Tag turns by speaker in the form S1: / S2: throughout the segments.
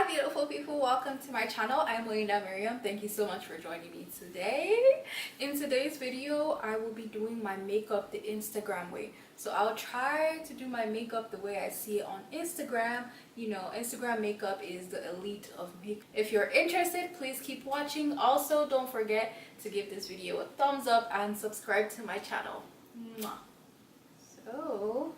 S1: Hi beautiful people, welcome to my channel. I'm Linda Miriam. Thank you so much for joining me today. In today's video, I will be doing my makeup the Instagram way. So I'll try to do my makeup the way I see it on Instagram. You know, Instagram makeup is the elite of makeup. If you're interested, please keep watching. Also, don't forget to give this video a thumbs up and subscribe to my channel. Mwah. So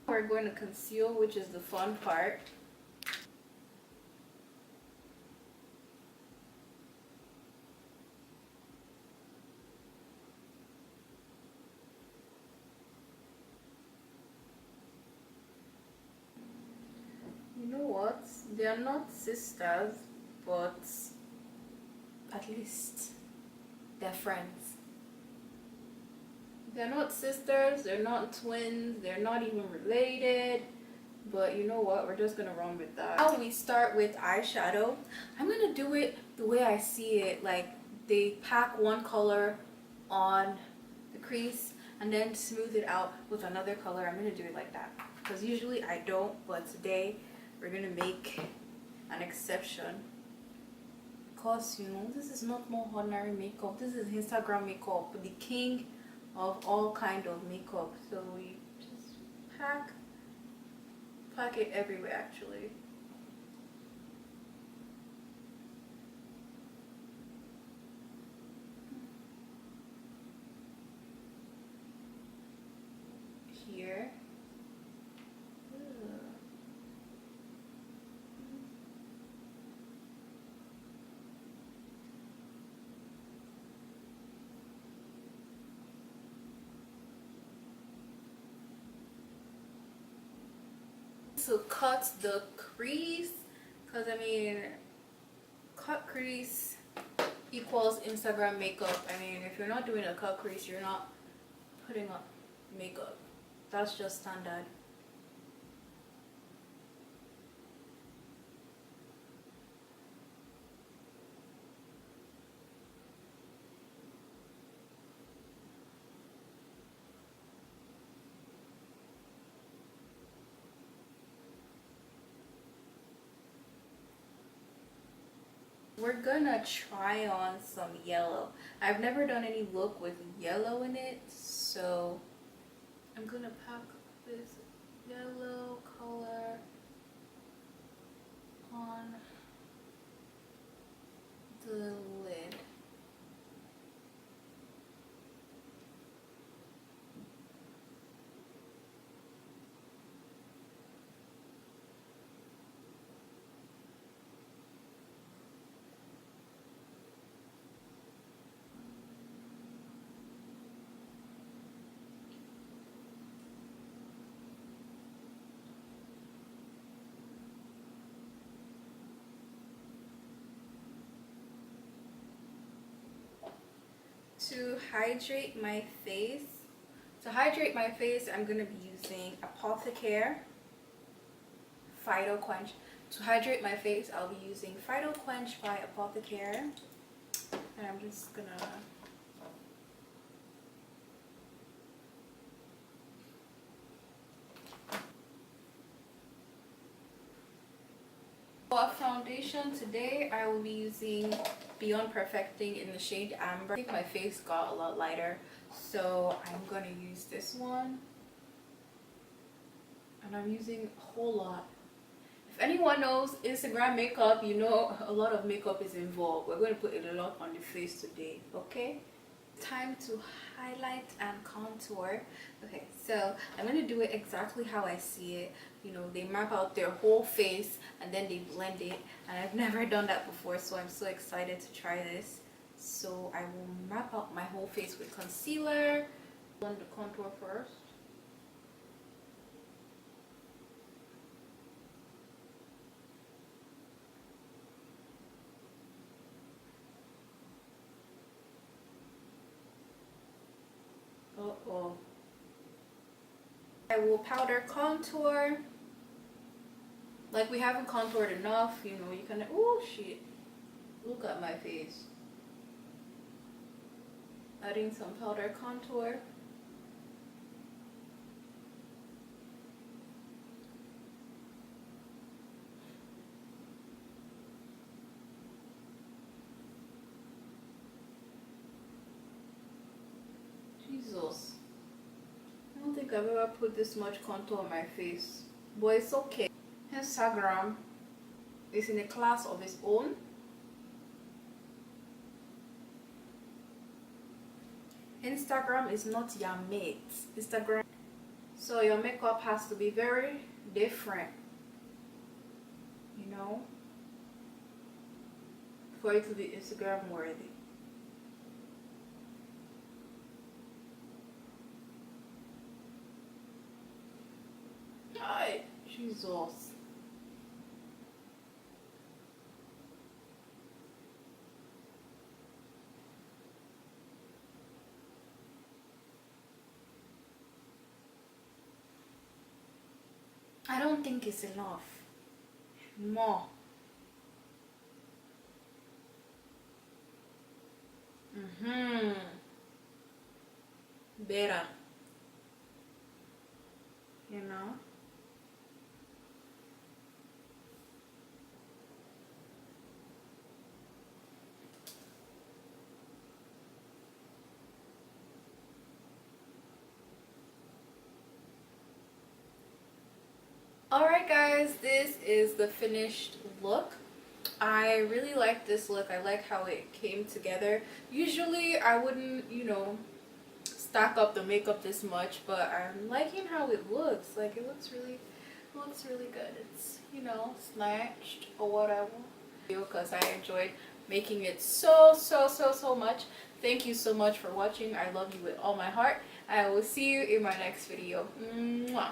S1: we're going to conceal, which is the fun part. You know what? They are not sisters, but at least they're friends. They're not sisters, they're not twins, they're not even related. But you know what? We're just gonna run with that. Now we start with eyeshadow. I'm gonna do it the way I see it. Like they pack one color on the crease and then smooth it out with another color. I'm gonna do it like that because usually I don't, but today we're gonna make an exception because you know this is not more ordinary makeup. This is Instagram makeup, the king of all kind of makeup. So we just pack it everywhere actually. Here. To cut the crease, because I mean cut crease equals Instagram makeup. I mean if you're not doing a cut crease, you're not putting up makeup. That's just standard. We're gonna try on some yellow. I've never done any look with yellow in it, so I'm gonna pack this yellow color on the lid. To hydrate my face, I'm gonna be using Apothecare Phyto Quench. To hydrate my face, I'll be using Phyto Quench by Apothecare, and I'm just gonna for foundation today, I will be using Beyond Perfecting in the shade Amber. I think my face got a lot lighter, so I'm gonna use this one, and I'm using a whole lot. If anyone knows Instagram makeup, you know a lot of makeup is involved. We're going to put a lot on the face today, okay? Time to highlight and contour. Okay, so I'm going to do it exactly how I see it. You know, they map out their whole face and then they blend it, and I've never done that before, so I'm so excited to try this. So I will map out my whole face with concealer. Blend the contour first. Uh-oh. I will powder contour. Like we haven't contoured enough, you know, you can, oh shit. Look at my face. Adding some powder contour. Jesus. I don't think I've ever put this much contour on my face. But it's okay. Instagram is in a class of its own. Instagram is not your mate. Instagram. So your makeup has to be very different, you know, for it to be Instagram worthy. Ay, Jesus. I don't think it's enough. More. Better. You know? Alright guys, this is the finished look. I really like this look. I like how it came together. Usually I wouldn't, you know, stack up the makeup this much, but I'm liking how it looks. Like it looks really good. It's, you know, snatched or whatever. Because I enjoyed making it so much. Thank you so much for watching. I love you with all my heart. I will see you in my next video. Mwah.